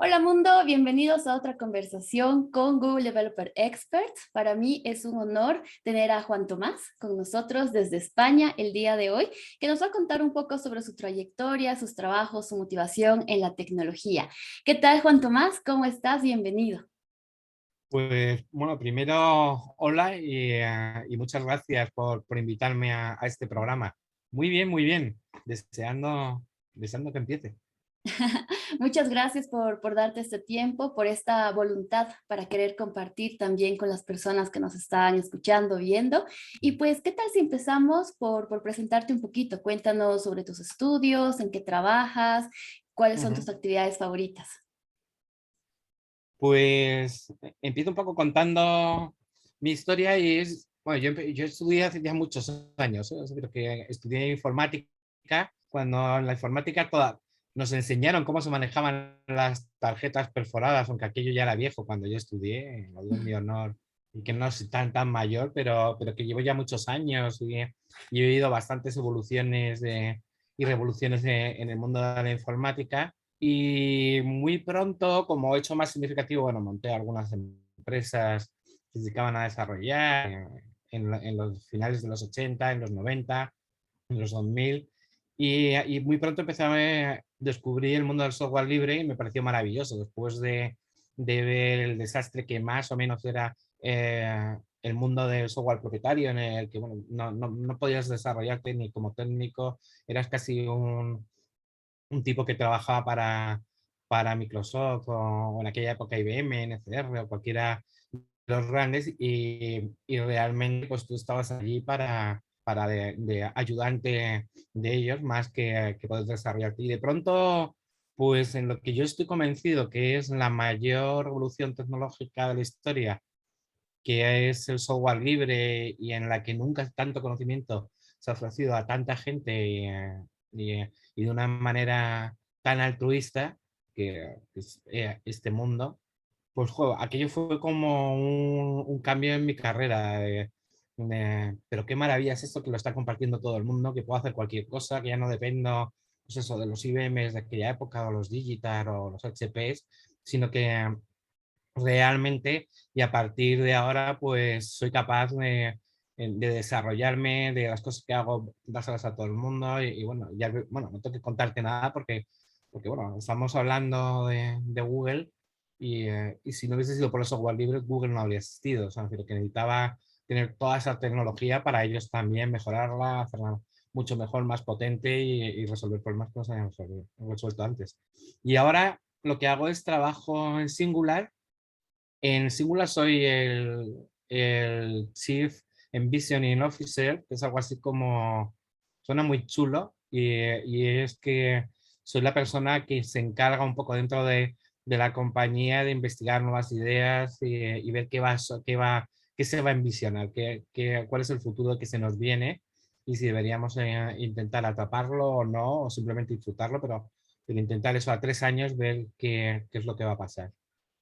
Hola mundo, bienvenidos a otra conversación con Google Developer Expert. Para mí es un honor tener a Juan Tomás con nosotros desde España el día de hoy, que nos va a contar un poco sobre su trayectoria, sus trabajos, su motivación en la tecnología. ¿Qué tal, Juan Tomás? ¿Cómo estás? Bienvenido. Pues bueno, primero, hola y muchas gracias por invitarme a este programa. Muy bien, muy bien. Deseando que empiece. Muchas gracias por darte este tiempo, por esta voluntad para querer compartir también con las personas que nos están escuchando, viendo. Y pues, ¿qué tal si empezamos por presentarte un poquito? Cuéntanos sobre tus estudios, en qué trabajas, cuáles son tus Ujú. actividades favoritas. Pues empiezo un poco contando mi historia y bueno, yo estudié hace ya muchos años, ¿eh? O sea, creo que estudié informática cuando en la informática nos enseñaron cómo se manejaban las tarjetas perforadas, aunque aquello ya era viejo cuando yo estudié, lo digo en mi honor, y que no soy tan mayor, pero que llevo ya muchos años y he vivido bastantes evoluciones y revoluciones en el mundo de la informática. Y muy pronto, como hecho más significativo, bueno, monté algunas empresas que se dedicaban a desarrollar en los finales de los 80, en los 90, en los 2000. Y muy pronto empecé a descubrir el mundo del software libre y me pareció maravilloso. Después de ver el desastre que más o menos era el mundo del software propietario, en el que bueno, no podías desarrollarte ni como técnico, eras casi un tipo que trabajaba para Microsoft o en aquella época IBM, NCR o cualquiera de los grandes y realmente pues tú estabas allí para de ayudante de ellos más que poder desarrollarte. Y de pronto, pues en lo que yo estoy convencido que es la mayor revolución tecnológica de la historia, que es el software libre y en la que nunca tanto conocimiento se ha ofrecido a tanta gente y de una manera tan altruista que es este mundo, pues jo, aquello fue como un cambio en mi carrera. Pero qué maravilla es esto que lo está compartiendo todo el mundo, que puedo hacer cualquier cosa, que ya no dependo pues eso, de los IBMs de aquella época o los Digital o los HPs, sino que realmente y a partir de ahora pues soy capaz de desarrollarme, de las cosas que hago, dárselas a todo el mundo y bueno, ya bueno, no tengo que contarte nada porque bueno, estamos hablando de Google y si no hubiese sido por el software libre, Google no habría existido, o sea, es decir, que necesitaba tener toda esa tecnología para ellos también mejorarla, hacerla mucho mejor, más potente y resolver problemas que no se habían resuelto antes. Y ahora lo que hago es trabajo en Singular. En Singular soy el Chief Envisioning Officer, que es algo así como, suena muy chulo, y es que soy la persona que se encarga un poco dentro de la compañía de investigar nuevas ideas y ver qué se va a envisionar, cuál es el futuro que se nos viene y si deberíamos intentar atraparlo o no, o simplemente disfrutarlo, pero intentar eso a 3 años, ver qué es lo que va a pasar,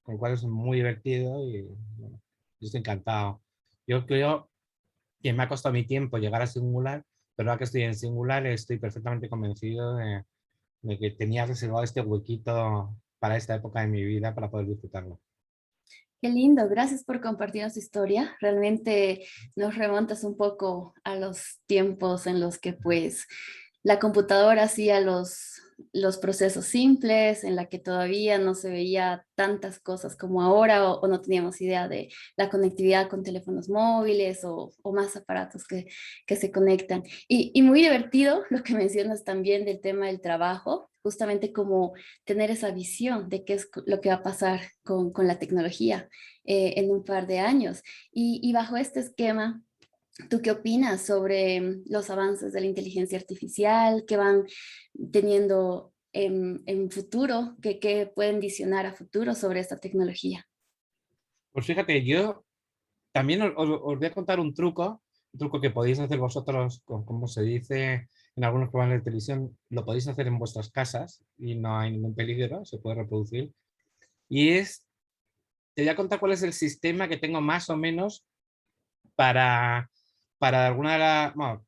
con el cual es muy divertido y bueno, yo estoy encantado. Yo creo que me ha costado mi tiempo llegar a Singular, pero ahora que estoy en Singular estoy perfectamente convencido de que tenía reservado este huequito para esta época de mi vida para poder disfrutarlo. Qué lindo, gracias por compartirnos tu historia. Realmente nos remontas un poco a los tiempos en los que pues la computadora hacía los procesos simples, en la que todavía no se veía tantas cosas como ahora o no teníamos idea de la conectividad con teléfonos móviles o más aparatos que se conectan. Y muy divertido lo que mencionas también del tema del trabajo, justamente como tener esa visión de qué es lo que va a pasar con la tecnología en un par de años. Y bajo este esquema, ¿tú qué opinas sobre los avances de la inteligencia artificial que van teniendo en futuro, que pueden visionar a futuro sobre esta tecnología? Pues fíjate, yo también os voy a contar un truco que podéis hacer vosotros, como se dice en algunos programas de televisión, lo podéis hacer en vuestras casas y no hay ningún peligro, se puede reproducir. Y te voy a contar cuál es el sistema que tengo más o menos para, para alguna, bueno,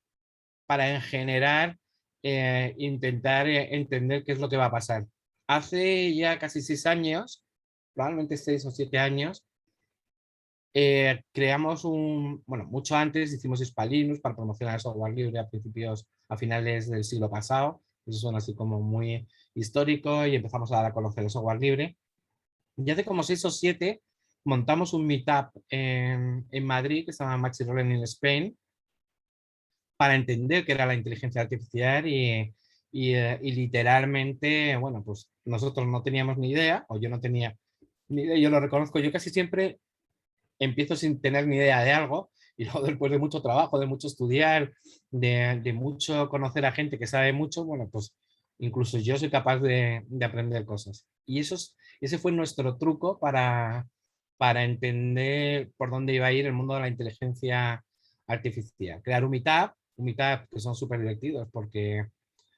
para en general intentar entender qué es lo que va a pasar. hace ya casi 6 años, probablemente 6 o 7 años, creamos bueno, mucho antes hicimos Hispalinux para promocionar el software libre a finales del siglo pasado. Eso suena así como muy histórico y empezamos a dar a conocer el software libre. Y hace como 6 o 7 montamos un meetup en Madrid que se llama Machine Learning in Spain para entender qué era la inteligencia artificial y literalmente, bueno, pues nosotros no teníamos ni idea, o yo no tenía ni idea, yo lo reconozco, yo casi siempre empiezo sin tener ni idea de algo y luego después de mucho trabajo, de mucho estudiar, de mucho conocer a gente que sabe mucho, bueno, pues incluso yo soy capaz de aprender cosas. Y ese fue nuestro truco para entender por dónde iba a ir el mundo de la inteligencia artificial. Crear un meetup que son súper divertidos porque,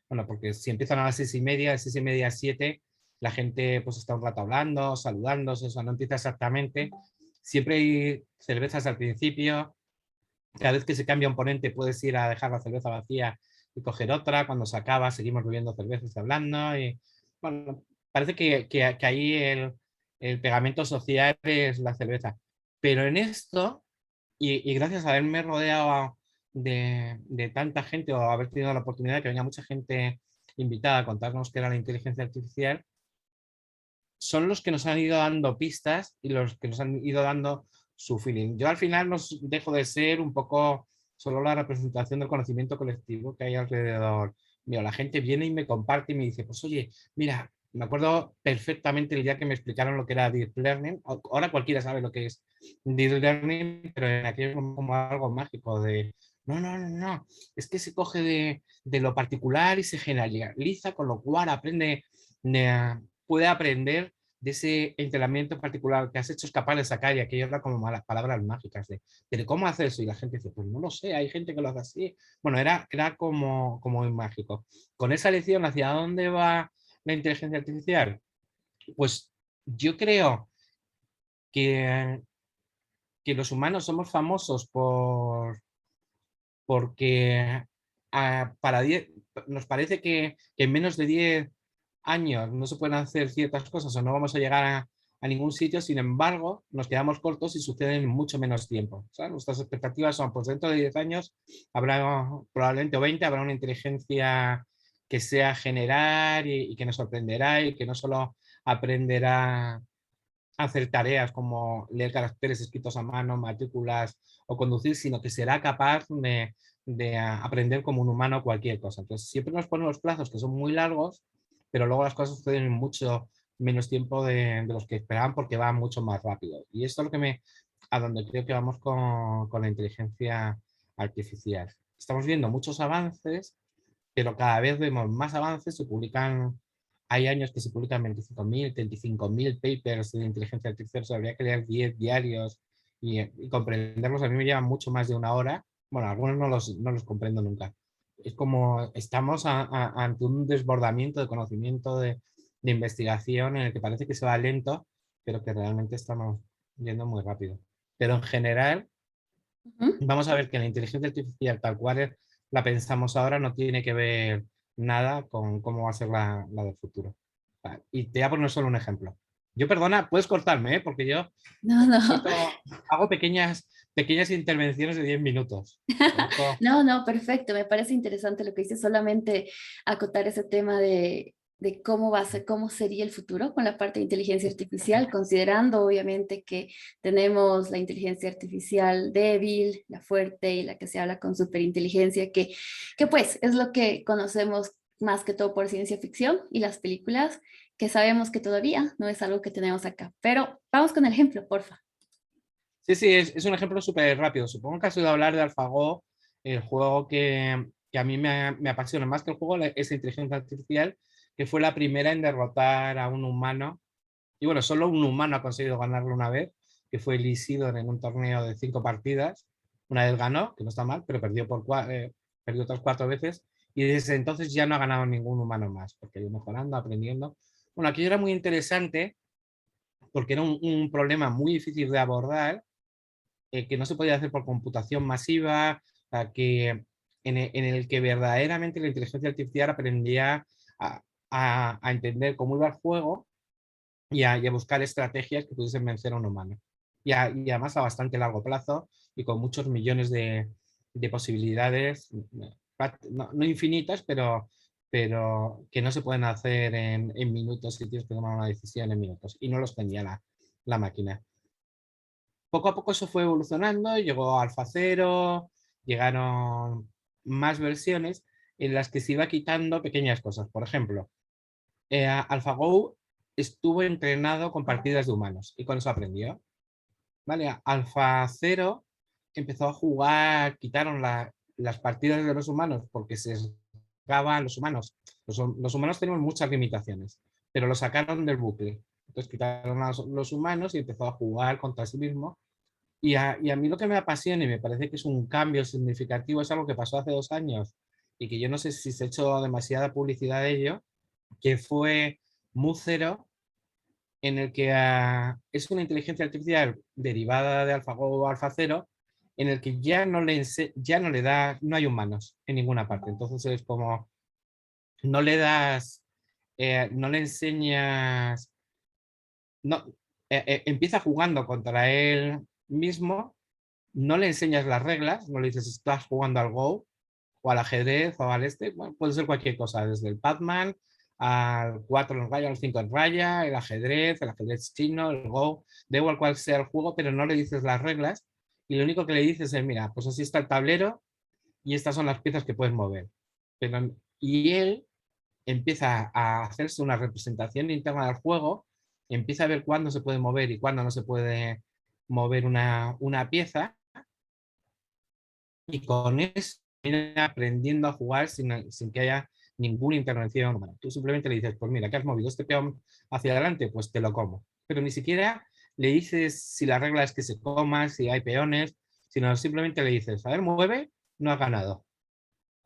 bueno, porque si empiezan a las 6:30, de 6:30 a 7, la gente pues está un rato hablando, saludándose, o sea, no empieza exactamente. Siempre hay cervezas al principio. Cada vez que se cambia un ponente puedes ir a dejar la cerveza vacía y coger otra. Cuando se acaba seguimos bebiendo cervezas y hablando. Y, bueno, parece que ahí el pegamento social es la cerveza. Pero en esto, y gracias a haberme rodeado de tanta gente o haber tenido la oportunidad de que venga mucha gente invitada a contarnos qué era la inteligencia artificial, son los que nos han ido dando pistas y los que nos han ido dando su feeling. Yo al final nos dejo de ser un poco solo la representación del conocimiento colectivo que hay alrededor mío. La gente viene y me comparte y me dice, pues oye, mira, me acuerdo perfectamente el día que me explicaron lo que era Deep Learning. Ahora cualquiera sabe lo que es Deep Learning, pero en aquello como algo mágico de, no, no, no, no, es que se coge de lo particular y se generaliza, con lo cual puede aprender de ese entrenamiento particular que has hecho, es capaz de sacar, y aquello era como malas palabras mágicas de, pero ¿cómo hace eso? Y la gente dice, pues no lo sé, hay gente que lo hace así. Bueno, era como muy mágico. Con esa lección, ¿hacia dónde va la inteligencia artificial? Pues yo creo que, que los humanos somos famosos porque para 10, nos parece que en menos de 10 años no se pueden hacer ciertas cosas o no vamos a llegar a ningún sitio. Sin embargo, nos quedamos cortos y suceden en mucho menos tiempo. ¿Sabes? Nuestras expectativas son, pues dentro de 10 años habrá probablemente o 20, habrá una inteligencia que sea general y que nos sorprenderá y que no solo aprenderá a hacer tareas como leer caracteres escritos a mano, matrículas o conducir, sino que será capaz de aprender como un humano cualquier cosa. Entonces, siempre nos ponen los plazos que son muy largos, pero luego las cosas suceden en mucho menos tiempo de los que esperaban porque van mucho más rápido. Y esto es lo que a donde creo que vamos con la inteligencia artificial. Estamos viendo muchos avances, pero cada vez vemos más avances, hay años que se publican 25.000, 35.000 papers de inteligencia artificial, habría que leer 10 diarios y comprenderlos. A mí me lleva mucho más de una hora. Bueno, algunos no los comprendo nunca. Es como estamos ante un desbordamiento de conocimiento, de investigación en el que parece que se va lento, pero que realmente estamos yendo muy rápido. Pero en general, Ujú. vamos a ver que la inteligencia artificial tal cual la pensamos ahora no tiene que ver nada con cómo va a ser la del futuro. Vale, y te voy a poner solo un ejemplo. Yo, perdona, puedes cortarme, ¿eh? Porque yo No, no. hago pequeñas intervenciones de 10 minutos. Lo dejo. No, no, perfecto. Me parece interesante lo que dices. Solamente acotar ese tema de cómo va a ser, cómo sería el futuro con la parte de inteligencia artificial, considerando obviamente que tenemos la inteligencia artificial débil, la fuerte y la que se habla con superinteligencia, que pues es lo que conocemos más que todo por ciencia ficción y las películas, que sabemos que todavía no es algo que tenemos acá. Pero vamos con el ejemplo, porfa. Sí, sí, es un ejemplo súper rápido. Supongo que has oído hablar de AlphaGo, el juego que a mí me apasiona más que el juego, esa inteligencia artificial, que fue la primera en derrotar a un humano. Y bueno, solo un humano ha conseguido ganarlo una vez, que fue Lee Sidon en un torneo de 5 partidas. Una vez ganó, que no está mal, pero perdió otras 4 veces. Y desde entonces ya no ha ganado ningún humano más, porque ha ido mejorando, aprendiendo. Bueno, aquí era muy interesante porque era un problema muy difícil de abordar, que no se podía hacer por computación masiva, que, en el que verdaderamente la inteligencia artificial aprendía a entender cómo iba el juego y a buscar estrategias que pudiesen vencer a un humano. Y además a bastante largo plazo y con muchos millones de posibilidades, no infinitas, pero que no se pueden hacer en minutos y tienes que tomar una decisión en minutos. Y no los tenía la máquina. Poco a poco eso fue evolucionando, llegó Alpha Zero, llegaron más versiones en las que se iba quitando pequeñas cosas. Por ejemplo, AlphaGo estuvo entrenado con partidas de humanos y con eso aprendió. ¿Vale? Alpha Zero empezó a jugar, quitaron las partidas de los humanos porque se sacaban los humanos. Los humanos tenemos muchas limitaciones, pero lo sacaron del bucle. Entonces quitaron a los humanos y empezó a jugar contra sí mismo. Y a mí lo que me apasiona y me parece que es un cambio significativo es algo que pasó hace 2 años y que yo no sé si se ha hecho demasiada publicidad de ello, que fue Mu0, en el que es una inteligencia artificial derivada de AlphaGo o AlphaZero, en el que ya no le da, no hay humanos en ninguna parte. Entonces es como, no le das, no le enseñas, no, empieza jugando contra él mismo, no le enseñas las reglas, no le dices estás jugando al Go o al ajedrez o al este, bueno, puede ser cualquier cosa, desde el Pac-Man al 4 en raya, al 5 en raya, el ajedrez chino, el Go, da igual cuál sea el juego, pero no le dices las reglas y lo único que le dices es, mira, pues así está el tablero y estas son las piezas que puedes mover. Y él empieza a hacerse una representación interna del juego, empieza a ver cuándo se puede mover y cuándo no se puede mover una pieza y con eso viene aprendiendo a jugar sin que haya ninguna intervención humana. Tú simplemente le dices, pues mira, que has movido este peón hacia adelante, pues te lo como. Pero ni siquiera le dices si la regla es que se coma, si hay peones, sino simplemente le dices, a ver, mueve, no has ganado.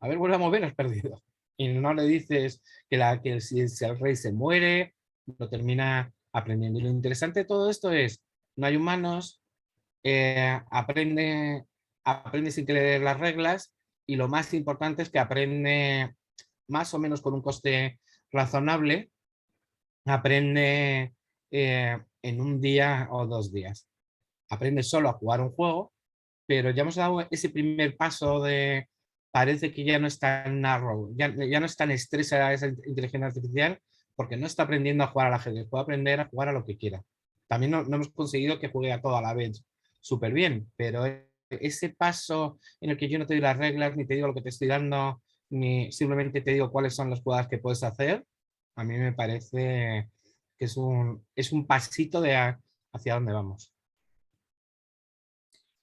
A ver, vuelve a mover, has perdido. Y no le dices que si el rey se muere, lo termina aprendiendo. Y lo interesante de todo esto es, no hay humanos, aprende sin que le des las reglas y lo más importante es que aprende más o menos con un coste razonable, aprende en un día o 2 días. Aprende solo a jugar un juego, pero ya hemos dado ese primer paso de parece que ya no es tan narrow, ya no es tan estresa esa inteligencia artificial porque no está aprendiendo a jugar al ajedrez, puede aprender a jugar a lo que quiera. También no hemos conseguido que juegue a todo a la vez súper bien, pero ese paso en el que yo no te doy las reglas, ni te digo lo que te estoy dando, ni simplemente te digo cuáles son las jugadas que puedes hacer, a mí me parece que es un pasito hacia dónde vamos.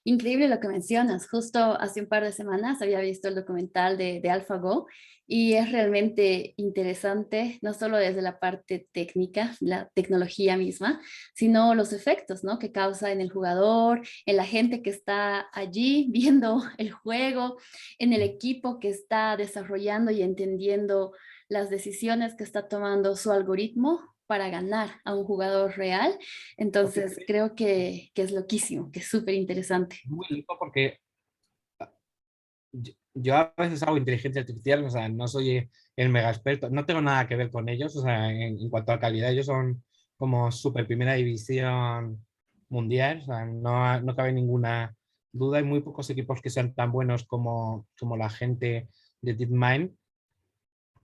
Increíble lo que mencionas. Justo hace un par de semanas había visto el documental de AlphaGo y es realmente interesante, no solo desde la parte técnica, la tecnología misma, sino los efectos, ¿no?, que causa en el jugador, en la gente que está allí viendo el juego, en el equipo que está desarrollando y entendiendo las decisiones que está tomando su algoritmo para ganar a un jugador real. Entonces, creo que es loquísimo, que es súper interesante. Muy loco porque yo a veces hago inteligencia artificial, o sea, no soy el mega experto, no tengo nada que ver con ellos, o sea, en cuanto a calidad, ellos son como super primera división mundial, o sea, no cabe ninguna duda, hay muy pocos equipos que sean tan buenos como la gente de DeepMind,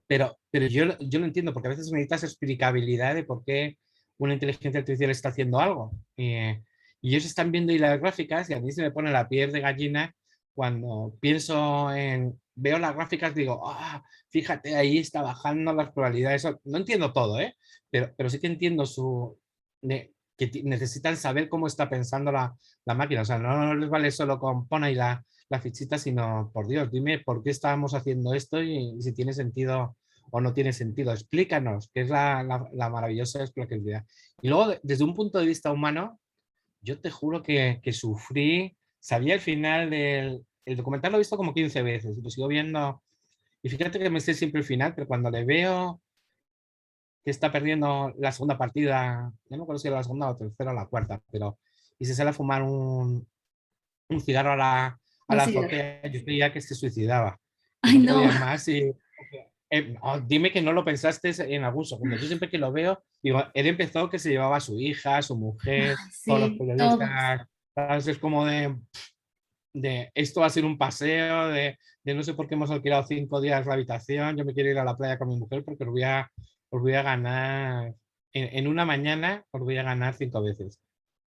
pero yo lo entiendo, porque a veces necesitas explicabilidad de por qué una inteligencia artificial está haciendo algo. Y ellos están viendo ahí las gráficas y a mí se me pone la piel de gallina cuando veo las gráficas, digo, ah, fíjate, ahí está bajando las probabilidades. No entiendo todo, ¿eh? Pero sí que entiendo que necesitan saber cómo está pensando la máquina. O sea, no les vale solo con pon ahí la fichita, sino, por Dios, dime por qué estábamos haciendo esto y si tiene sentido o no tiene sentido. Explícanos, que es la maravillosa explicación. Y luego, desde un punto de vista humano, yo te juro que sufrí, sabía el final el documental, lo he visto como 15 veces, lo sigo viendo, y fíjate que me sé siempre el final, pero cuando le veo que está perdiendo la segunda partida, ya no me acuerdo si era la segunda o la tercera o la cuarta, pero y se sale a fumar un cigarro a la Un cigarro. azotea, yo creía que se suicidaba, que Ay, no no. podía más Dime que no lo pensaste en algún segundo. Yo siempre que lo veo, digo, él empezó que se llevaba a su hija, a su mujer, Ay, todos los sí, todos. periodistas, ¿sabes? Es como de esto va a ser un paseo, de no sé por qué hemos alquilado 5 días la habitación, yo me quiero ir a la playa con mi mujer porque os voy a ganar, en una mañana os voy a ganar 5 veces.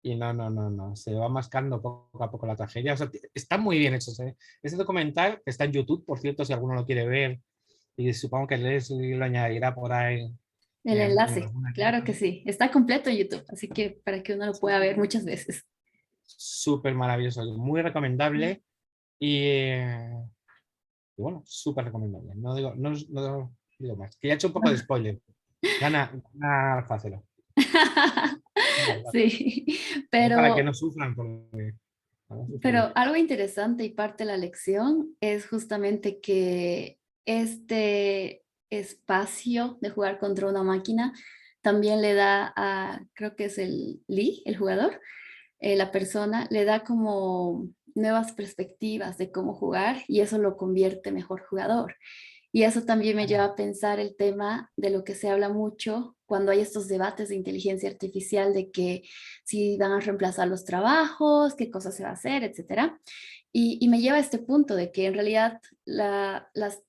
Y no, se va mascando poco a poco la tragedia. O sea, está muy bien hecho. ¿Eh? Ese documental que está en YouTube, por cierto, si alguno lo quiere ver, y supongo que Leslie lo añadirá por ahí El en enlace, alguna claro que lista. sí. Está completo en YouTube, así que para que uno lo pueda ver muchas veces. Súper maravilloso, muy recomendable y, y bueno, súper recomendable. No digo más. Que ya he hecho un poco de spoiler. Gana Alfa Cero. Sí, Para que pero, no sufran, porque van a sufrir. pero algo interesante y parte de la lección es justamente que este espacio de jugar contra una máquina también le da a, creo que es el Lee, el jugador, la persona, le da como nuevas perspectivas de cómo jugar y eso lo convierte mejor jugador. Y eso también me lleva a pensar el tema de lo que se habla mucho cuando hay estos debates de inteligencia artificial, de que si van a reemplazar los trabajos, qué cosas se va a hacer, etcétera. Y me lleva a este punto de que en realidad las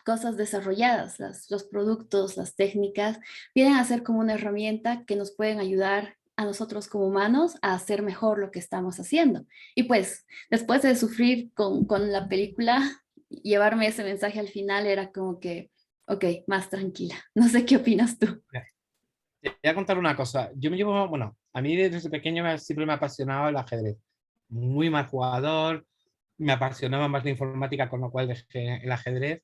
cosas desarrolladas, los productos, las técnicas, vienen a ser como una herramienta que nos pueden ayudar a nosotros como humanos a hacer mejor lo que estamos haciendo. Y pues después de sufrir con la película, llevarme ese mensaje al final era como que, ok, más tranquila. No sé qué opinas tú. Mira, te voy a contar una cosa. Yo me llevo, bueno, a mí desde pequeño siempre me ha apasionado el ajedrez. Muy mal jugador, me apasionaba más la informática, con lo cual dejé el ajedrez.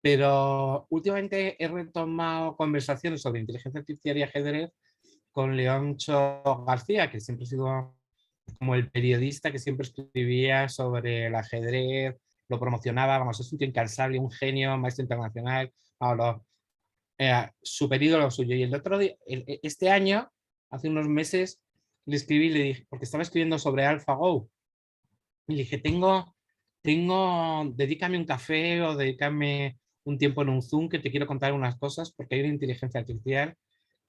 Pero últimamente he retomado conversaciones sobre inteligencia artificial y ajedrez con Leoncho García, que siempre ha sido como el periodista que siempre escribía sobre el ajedrez, lo promocionaba, vamos, es un tío incansable, un genio, maestro internacional, vamos, súper ídolo suyo. Y el otro día, este año, hace unos meses, le escribí, le dije, porque estaba escribiendo sobre AlphaGo, y le dije, dedícame un café o dedícame un tiempo en un Zoom que te quiero contar unas cosas, porque hay una inteligencia artificial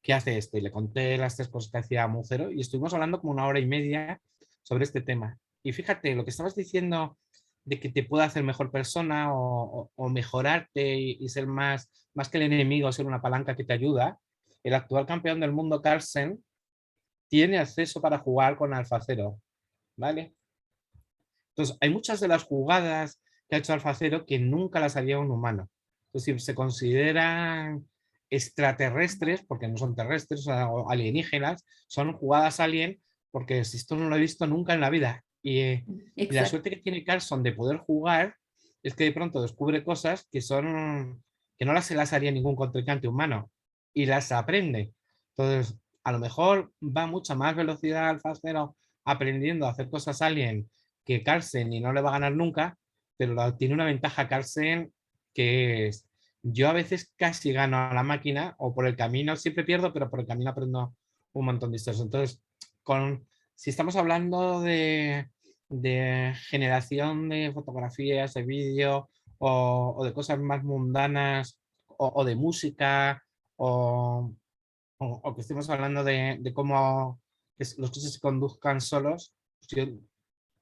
que hace esto. Y le conté las 3 cosas que hacía Mucero y estuvimos hablando como 1 hora y media sobre este tema. Y fíjate, lo que estabas diciendo de que te puede hacer mejor persona o mejorarte y ser más que el enemigo, ser una palanca que te ayuda, el actual campeón del mundo, Carlsen, tiene acceso para jugar con AlphaZero, ¿vale? Entonces, hay muchas de las jugadas que ha hecho AlphaZero que nunca las haría un humano. Entonces, si se consideran extraterrestres, porque no son terrestres o alienígenas, son jugadas alien, porque si esto no lo he visto nunca en la vida. Y la Exacto. suerte que tiene Carlson de poder jugar es que de pronto descubre cosas que no se las haría ningún contrincante humano y las aprende. Entonces, a lo mejor va a mucha más velocidad AlphaZero aprendiendo a hacer cosas alien que Carlsen y no le va a ganar nunca, pero tiene una ventaja Carlsen que es, yo a veces casi gano a la máquina o por el camino, siempre pierdo, pero por el camino aprendo un montón de historias. Entonces, si estamos hablando de generación de fotografías, de vídeo o de cosas más mundanas o de música o que estemos hablando de cómo los coches se conduzcan solos, yo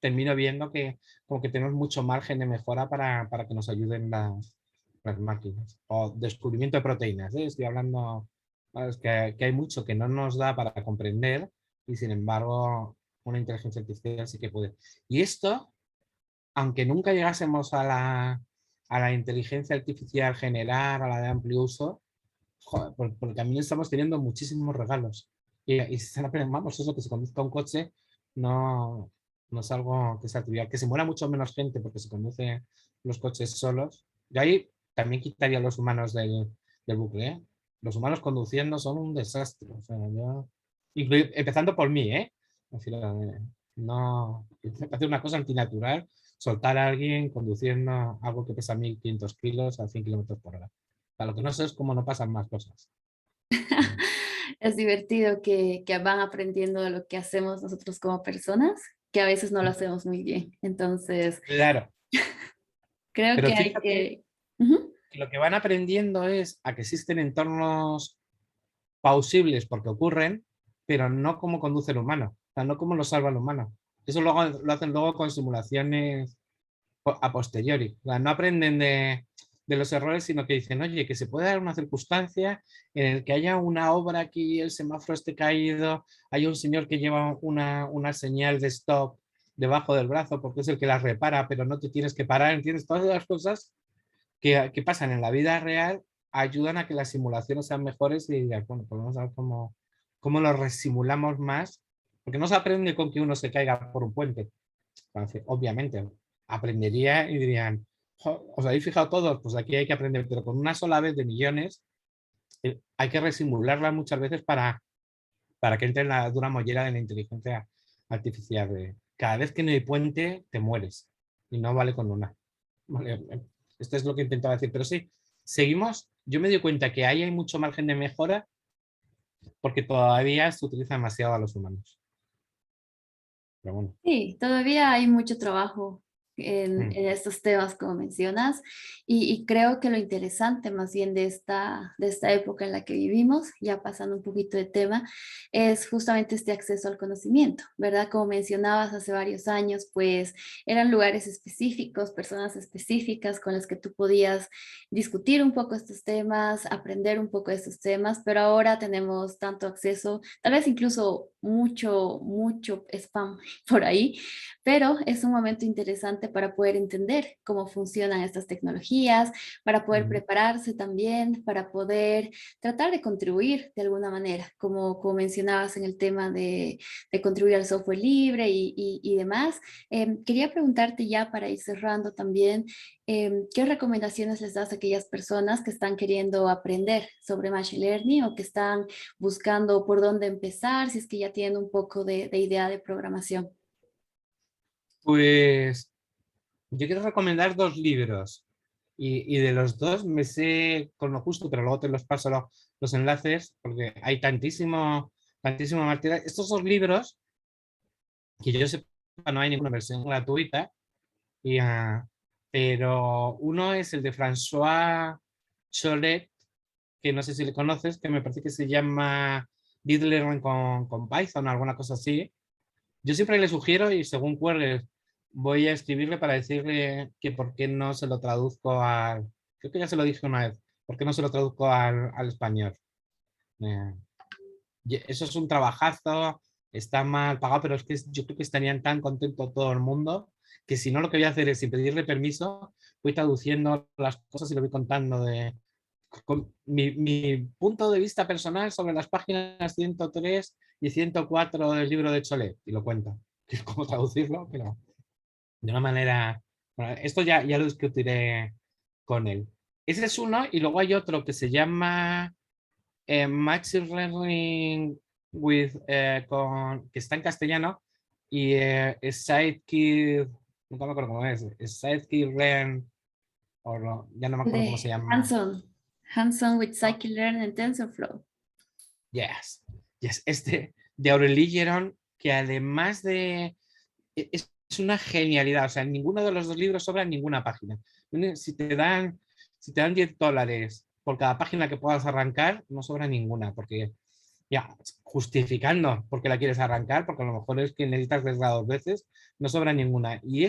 termino viendo que como que tenemos mucho margen de mejora para que nos ayuden las máquinas. O descubrimiento de proteínas, ¿eh? Estoy hablando, es que hay mucho que no nos da para comprender y sin embargo una inteligencia artificial sí que puede. Y esto, aunque nunca llegásemos a la inteligencia artificial general, a la de amplio uso, joder, por el camino estamos teniendo muchísimos regalos. Y se están aprendiendo, vamos, eso que se conduzca un coche no, no es algo que sea trivial. Que se muera mucho menos gente porque se conducen los coches solos. Yo ahí también quitaría a los humanos del bucle, ¿eh? Los humanos conduciendo son un desastre. O sea, empezando por mí, ¿eh? Es decir, no, hacer una cosa antinatural, soltar a alguien conduciendo algo que pesa 1.500 kilos a 100 kilómetros por hora. Lo que no sé es cómo no pasan más cosas. Es divertido que van aprendiendo de lo que hacemos nosotros como personas, que a veces no lo hacemos muy bien. Entonces, Claro, creo pero que hay fíjate, que... Ujú. lo que van aprendiendo es a que existen entornos plausibles porque ocurren, pero no como conduce el humano, o sea, no como lo salva el humano. Eso luego, lo hacen luego con simulaciones a posteriori. O sea, no aprenden de los errores, sino que dicen, oye, que se puede dar una circunstancia en la que haya una obra aquí, el semáforo esté caído, hay un señor que lleva una señal de stop debajo del brazo porque es el que la repara, pero no te tienes que parar, ¿entiendes? Todas las cosas que pasan en la vida real ayudan a que las simulaciones sean mejores y digan, bueno, pues vamos a ver cómo lo resimulamos más, porque no se aprende con que uno se caiga por un puente. Entonces, obviamente, aprendería y dirían, ¿os habéis fijado todos? Pues aquí hay que aprender, pero con una sola vez de millones hay que resimularla muchas veces para que entre en la dura mollera de la inteligencia artificial. Cada vez que no hay puente, te mueres y no vale con una. Vale, esto es lo que intentaba decir, pero sí, seguimos. Yo me doy cuenta que ahí hay mucho margen de mejora porque todavía se utiliza demasiado a los humanos. Pero bueno. Sí, todavía hay mucho trabajo Mm. en estos temas, como mencionas, y creo que lo interesante más bien de esta época en la que vivimos, ya pasando un poquito de tema, es justamente este acceso al conocimiento, ¿verdad? Como mencionabas hace varios años, pues eran lugares específicos, personas específicas con las que tú podías discutir un poco estos temas, aprender un poco de estos temas, pero ahora tenemos tanto acceso, tal vez incluso mucho spam por ahí, pero es un momento interesante para poder entender cómo funcionan estas tecnologías, para poder Mm. prepararse también, para poder tratar de contribuir de alguna manera, como mencionabas en el tema de contribuir al software libre y demás. Quería preguntarte ya para ir cerrando también, ¿qué recomendaciones les das a aquellas personas que están queriendo aprender sobre Machine Learning o que están buscando por dónde empezar, si es que ya tienen un poco de idea de programación? Pues yo quiero recomendar dos libros y de los dos me sé con lo justo, pero luego te los paso los enlaces porque hay tantísimo material. Estos dos libros, que yo sepa, no hay ninguna versión gratuita, y, pero uno es el de François Cholet, que no sé si le conoces, que me parece que se llama Did Learn con Python o alguna cosa así. Yo siempre le sugiero y según cuelgue voy a escribirle para decirle que por qué no se lo traduzco al... Creo que ya se lo dije una vez. ¿Por qué no se lo traduzco al español? Eh, Eso es un trabajazo, está mal pagado, pero es que yo creo que estarían tan contentos todo el mundo que si no lo que voy a hacer es sin pedirle permiso, voy traduciendo las cosas y lo voy contando con mi punto de vista personal sobre las páginas 103 y 104 del libro de Cholet y lo cuento. Que es cómo traducirlo, pero de una manera... Bueno, esto ya lo discutiré con él. Ese es uno y luego hay otro que se llama Machine Learning que está en castellano y Sidekick, nunca me acuerdo cómo es Sidekick Learn, ya no me El acuerdo cómo de se llama. Hanson with Oh, Scikit-learn and TensorFlow. yes, yes, este de Aurelie Geron, que además es una genialidad, o sea, en ninguno de los dos libros sobra en ninguna página. Si te dan $10 por cada página que puedas arrancar, no sobra ninguna, porque ya, justificando por qué la quieres arrancar, porque a lo mejor es que necesitas verla dos veces, no sobra ninguna. Y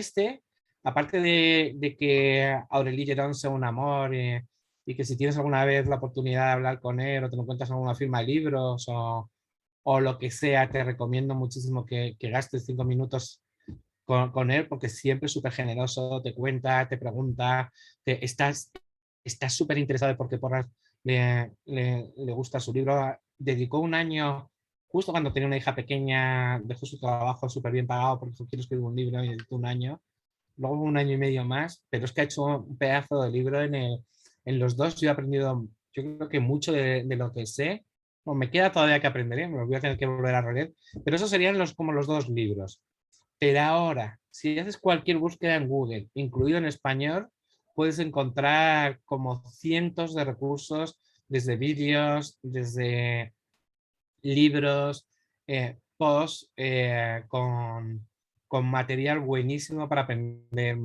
aparte de que Aureli Gerón sea un amor y que si tienes alguna vez la oportunidad de hablar con él o te lo encuentras en alguna firma de libros o lo que sea, te recomiendo muchísimo que gastes 5 minutos con él porque siempre es súper generoso, te cuenta, te pregunta, estás súper interesado de por qué porras le gusta su libro. Dedicó un año, justo cuando tenía una hija pequeña, dejó su trabajo súper bien pagado porque quiero escribir un libro y dedicó un año, luego un año y medio más, pero es que ha hecho un pedazo de libro en los dos. Yo he aprendido, yo creo que mucho de lo que sé. Bueno, me queda todavía que aprender, me lo voy a tener que volver a releer, pero esos serían como los dos libros. Pero ahora, si haces cualquier búsqueda en Google, incluido en español, puedes encontrar como cientos de recursos, desde vídeos, desde libros, posts con material buenísimo para aprender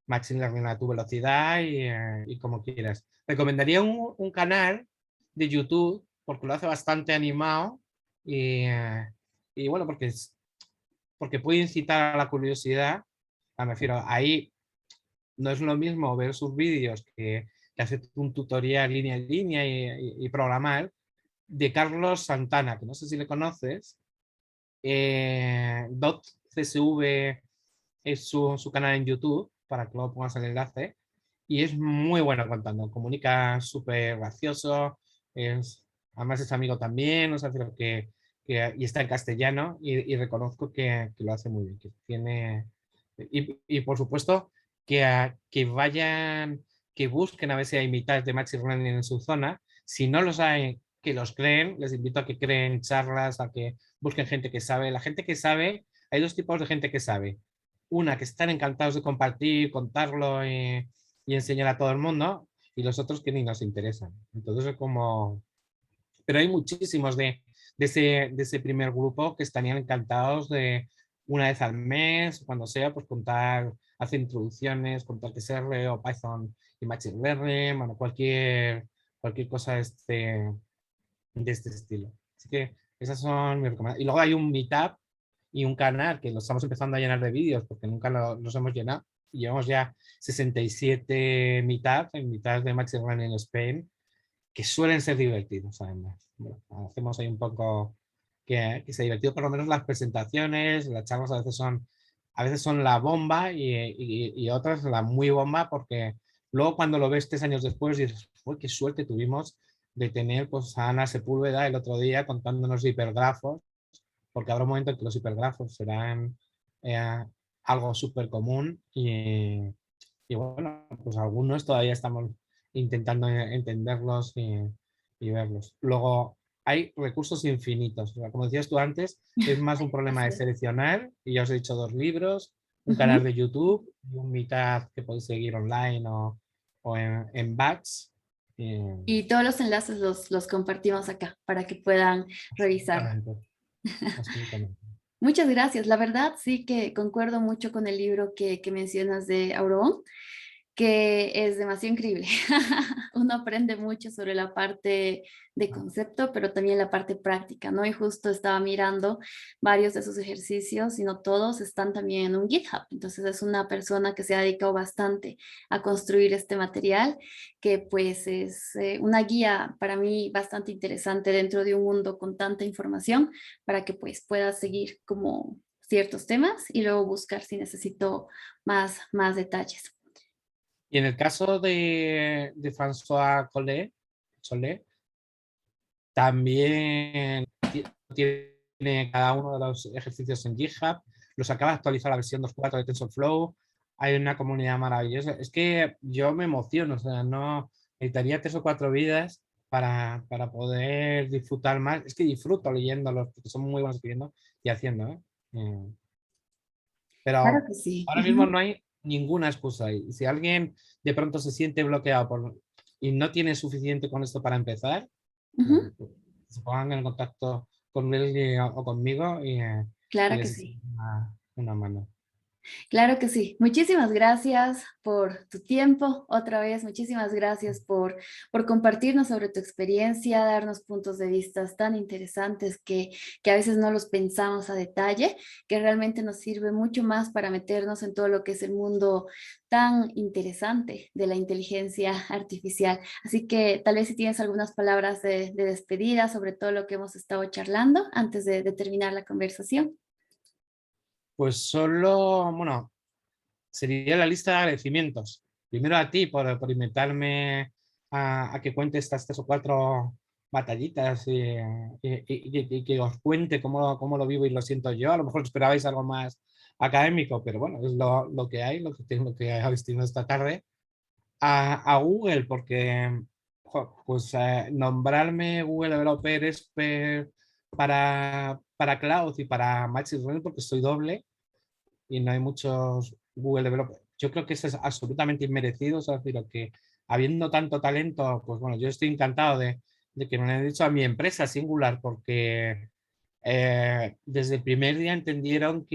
Machine Learning a tu velocidad y como quieras. Recomendaría un canal de YouTube porque lo hace bastante animado y, y bueno, porque puede incitar a la curiosidad. Me refiero, ahí no es lo mismo ver sus vídeos que hacer un tutorial línea en línea y programar, de Carlos Santana, que no sé si le conoces. .csv es su canal en YouTube, para que luego pongas el enlace, y es muy bueno contando, comunica súper gracioso, además es amigo también, o sea, creo y está en castellano, y reconozco que lo hace muy bien, que tiene, y por supuesto que vayan, que busquen a ver si hay mitades de Machine Learning en su zona. Si no los hay, que los creen, les invito a que creen charlas, a que busquen gente que sabe. La gente que sabe, hay dos tipos de gente que sabe. Una, que están encantados de compartir, contarlo y enseñar a todo el mundo, y los otros que ni nos interesan. Entonces es como... Pero hay muchísimos de ese primer grupo que estarían encantados de una vez al mes, cuando sea, pues contar, hacer introducciones, contar que es R o Python y Machine Learning, bueno, cualquier cosa de este estilo. Así que esas son mis recomendaciones. Y luego hay un Meetup y un canal que lo estamos empezando a llenar de vídeos porque nunca los hemos llenado. Y llevamos ya 67 Meetups en Meetups de Machine Learning en Spain, que suelen ser divertidos, además. Bueno, hacemos ahí un poco que sea divertido, por lo menos las presentaciones, las charlas a veces son la bomba y otras la muy bomba, porque luego cuando lo ves 3 años después dices, uy, qué suerte tuvimos de tener pues, a Ana Sepúlveda el otro día contándonos hipergrafos, porque habrá un momento en que los hipergrafos serán eh, algo súper común y bueno, pues algunos todavía estamos intentando entenderlos y verlos. Luego, hay recursos infinitos. O sea, como decías tú antes, es más un problema de Así es. seleccionar, y ya os he dicho 2 libros, un canal Ujú. de YouTube y un Meetup que podéis seguir online o en Bats. Y todos los enlaces los compartimos acá para que puedan revisarlo. Absolutamente, absolutamente. Muchas gracias. La verdad, sí que concuerdo mucho con el libro que mencionas de Auron, que es demasiado increíble. Uno aprende mucho sobre la parte de concepto, pero también la parte práctica, ¿no? Y justo estaba mirando varios de sus ejercicios, y no todos están también en un GitHub. Entonces es una persona que se ha dedicado bastante a construir este material, que pues es una guía para mí bastante interesante dentro de un mundo con tanta información, para que pues pueda seguir como ciertos temas y luego buscar si necesito más detalles. Y en el caso de François Solé, también tiene cada uno de los ejercicios en GitHub, los acaba de actualizar la versión 2.4 de TensorFlow, hay una comunidad maravillosa. Es que yo me emociono, o sea, no necesitaría 3 o 4 vidas para poder disfrutar más. Es que disfruto leyéndolos, porque son muy buenos escribiendo y haciendo, ¿eh? Eh, Claro Pero que sí. ahora mismo no hay ninguna excusa ahí. Si alguien de pronto se siente bloqueado y no tiene suficiente con esto para empezar, Ujú. bueno, pues, se pongan en contacto con él o conmigo y Claro que les echamos sí. una mano. Claro que sí. Muchísimas gracias por tu tiempo. Otra vez, muchísimas gracias por compartirnos sobre tu experiencia, darnos puntos de vista tan interesantes que a veces no los pensamos a detalle, que realmente nos sirve mucho más para meternos en todo lo que es el mundo tan interesante de la inteligencia artificial. Así que tal vez si tienes algunas palabras de despedida sobre todo lo que hemos estado charlando antes de terminar la conversación. Pues solo, bueno, sería la lista de agradecimientos. Primero a ti por invitarme a que cuente estas 3 o 4 batallitas y que os cuente cómo lo vivo y lo siento yo. A lo mejor esperabais algo más académico, pero bueno, es lo que hay, lo que habéis tenido esta tarde. A Google, porque pues nombrarme Google Developer Expert para Cloud y para Machine Learning, porque soy doble y no hay muchos Google Developers. Yo creo que eso es absolutamente inmerecido, o sea, es decir, que habiendo tanto talento, pues bueno, yo estoy encantado de que me lo hayan dicho a mi empresa Singular, porque desde el primer día entendieron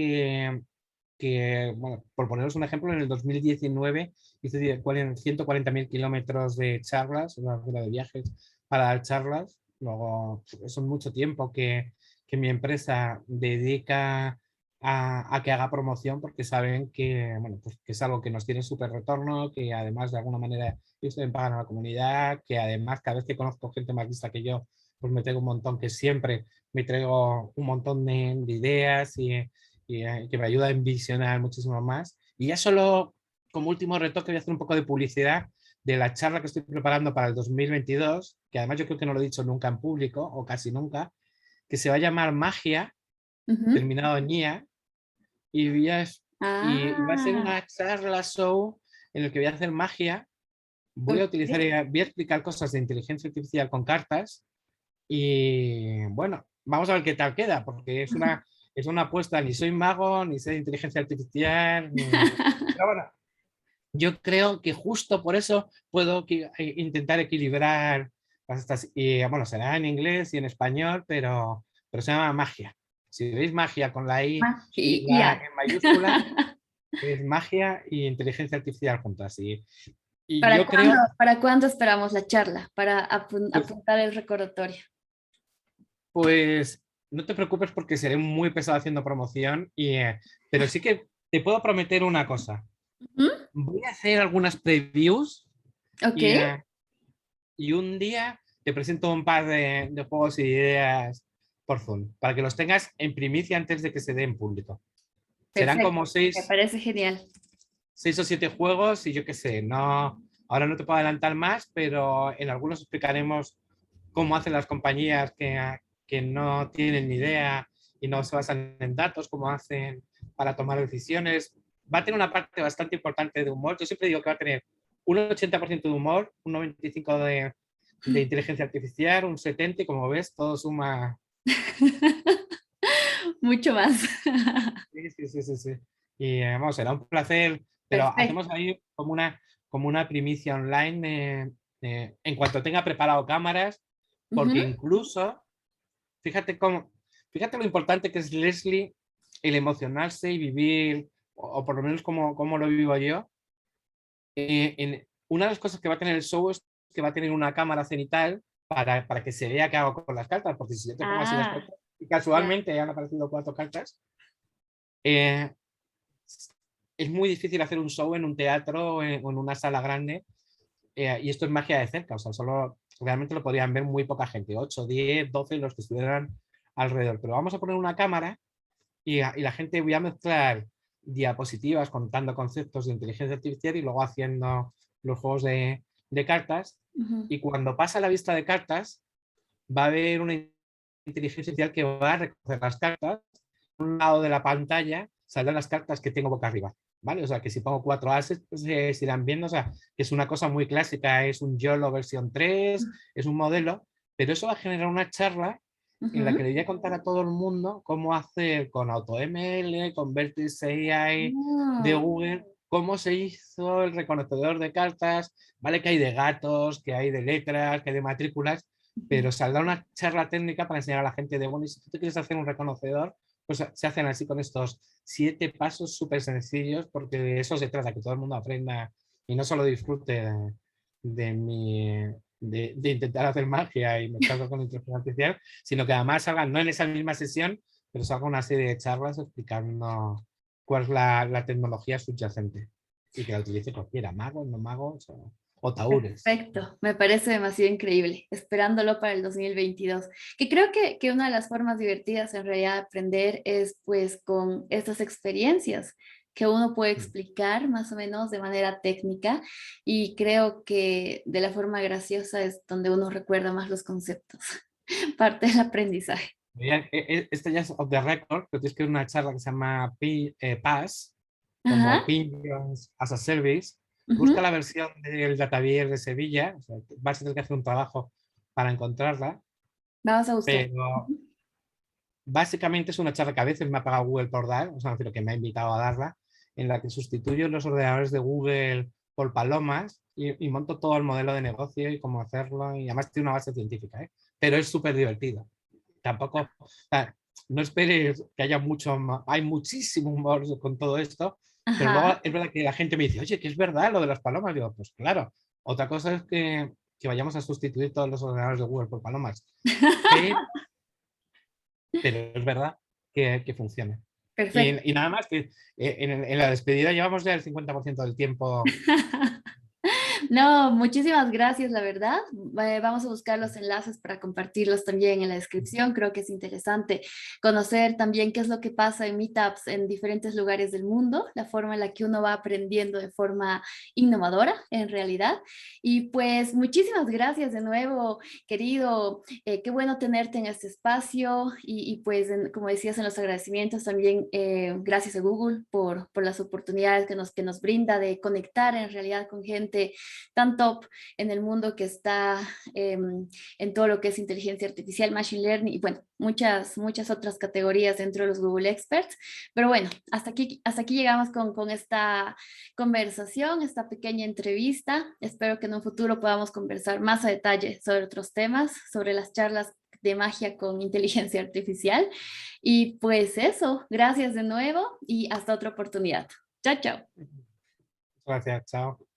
que, bueno, por poneros un ejemplo, en el 2019 hice 140.000 kilómetros de charlas, una fila de viajes para dar charlas. Luego, eso es mucho tiempo que mi empresa dedica a que haga promoción porque saben que, bueno, pues que es algo que nos tiene súper retorno, que además de alguna manera ellos también pagan a la comunidad, que además cada vez que conozco gente más lista que yo, pues me traigo un montón, que siempre me traigo un montón de ideas y que me ayuda a envisionar muchísimo más. Y ya solo como último retoque voy a hacer un poco de publicidad de la charla que estoy preparando para el 2022, que además yo creo que no lo he dicho nunca en público o casi nunca, que se va a llamar Magia, Ujú. terminado en IA, y, y va a ser Ah, una charla show en el que voy a hacer magia, voy a utilizar, ok. voy a explicar cosas de inteligencia artificial con cartas y bueno, vamos a ver qué tal queda, porque es una apuesta, ni soy mago, ni sé de inteligencia artificial, ni... Pero bueno, yo creo que justo por eso puedo intentar equilibrar estas, y bueno, será en inglés y en español, pero se llama magia. Si veis magia con la I Ah, y y la ya. E en mayúscula, es magia y inteligencia artificial juntas. Y yo creo, Para cuándo esperamos la charla? Para pues, apuntar el recordatorio. pues no te preocupes porque seré muy pesado haciendo promoción, pero sí que te puedo prometer una cosa. Ujú. Voy a hacer algunas previews Ok, y, y un día te presento un par de juegos y ideas por Zoom, para que los tengas en primicia antes de que se dé en público. Serán perfecto. como Me seis, parece genial. 6 o 7 juegos y yo qué sé, no, ahora no te puedo adelantar más, pero en algunos explicaremos cómo hacen las compañías que no tienen ni idea y no se basan en datos, cómo hacen para tomar decisiones. Va a tener una parte bastante importante de humor. Yo siempre digo que va a tener un 80% de humor, un 95% de inteligencia artificial, un 70% y como ves, todo suma. Mucho más. Sí, sí, sí, sí, sí. Y vamos, será un placer, pero Perfecto. hacemos ahí como una primicia online en cuanto tenga preparado cámaras, porque Ujú. incluso, fíjate cómo, fíjate lo importante que es Leslie el emocionarse y vivir, o por lo menos como lo vivo yo. Una de las cosas que va a tener el show es que va a tener una cámara cenital para que se vea qué hago con las cartas, porque si yo te pongo así las Ah, cartas, y ya. casualmente han aparecido 4 cartas, eh, es muy difícil hacer un show en un teatro o en una sala grande, y esto es magia de cerca, o sea, solo realmente lo podrían ver muy poca gente, 8, 10, 12 los que estuvieran alrededor, pero vamos a poner una cámara y la gente voy a mezclar diapositivas contando conceptos de inteligencia artificial y luego haciendo los juegos de cartas, Ujú. y cuando pasa la vista de cartas va a haber una inteligencia artificial que va a recoger las cartas. Un lado de la pantalla saldrán las cartas que tengo boca arriba, ¿vale? O sea, que si pongo 4 ases, pues se irán viendo, o sea, que es una cosa muy clásica, es un YOLO versión 3, es un modelo, pero eso va a generar una charla en la que Ujú. le voy a contar a todo el mundo cómo hacer con AutoML, con Vertex AI de Ah, Google, cómo se hizo el reconocedor de cartas, ¿vale? Que hay de gatos, que hay de letras, que hay de matrículas, ujú. pero saldrá una charla técnica para enseñar a la gente de, bueno, y si tú te quieres hacer un reconocedor, pues se hacen así con estos 7 pasos súper sencillos, porque de eso se trata, que todo el mundo aprenda y no solo disfrute de mi, de intentar hacer magia y mezclarlo con inteligencia artificial, sino que además salgan, no en esa misma sesión, pero salga una serie de charlas explicando cuál es la tecnología subyacente y que la utilice cualquiera, magos, no magos o taúres. Perfecto, me parece demasiado increíble, esperándolo para el 2022. Que creo que una de las formas divertidas en realidad de aprender es pues con estas experiencias que uno puede explicar más o menos de manera técnica y creo que de la forma graciosa es donde uno recuerda más los conceptos, parte del aprendizaje. Esta ya es off the record, pero tienes que ver una charla que se llama PaaS, como Ajá, Opinions as a Service. Busca ujú. la versión del Datavier de Sevilla, o sea, vas a tener que hacer un trabajo para encontrarla, Vamos a buscar. pero Ujú. básicamente es una charla que a veces me ha pagado Google por dar, o sea, me que me ha invitado a darla, en la que sustituyo los ordenadores de Google por palomas y monto todo el modelo de negocio y cómo hacerlo, y además tiene una base científica, ¿eh? Pero es súper divertido. Tampoco, o sea, no esperes que haya mucho, hay muchísimo humor con todo esto, pero luego Ajá. es verdad que la gente me dice, oye, que es verdad lo de las palomas. Digo, pues claro. Otra cosa es que vayamos a sustituir todos los ordenadores de Google por palomas, pero, pero es verdad que funciona. Perfecto. Y nada más que en la despedida llevamos ya el 50% del tiempo. No, muchísimas gracias, la verdad. Vamos a buscar los enlaces para compartirlos también en la descripción. Creo que es interesante conocer también qué es lo que pasa en meetups en diferentes lugares del mundo, la forma en la que uno va aprendiendo de forma innovadora, en realidad. Y pues muchísimas gracias de nuevo, querido. Qué bueno tenerte en este espacio y pues, como decías en los agradecimientos, también gracias a Google por las oportunidades que nos brinda de conectar en realidad con gente tan top en el mundo que está en todo lo que es inteligencia artificial, machine learning y bueno, muchas otras categorías dentro de los Google Experts. Pero bueno, hasta aquí llegamos con esta conversación, esta pequeña entrevista. Espero que en un futuro podamos conversar más a detalle sobre otros temas, sobre las charlas de magia con inteligencia artificial. Y pues eso, gracias de nuevo y hasta otra oportunidad. Chao, chao. Gracias, chao.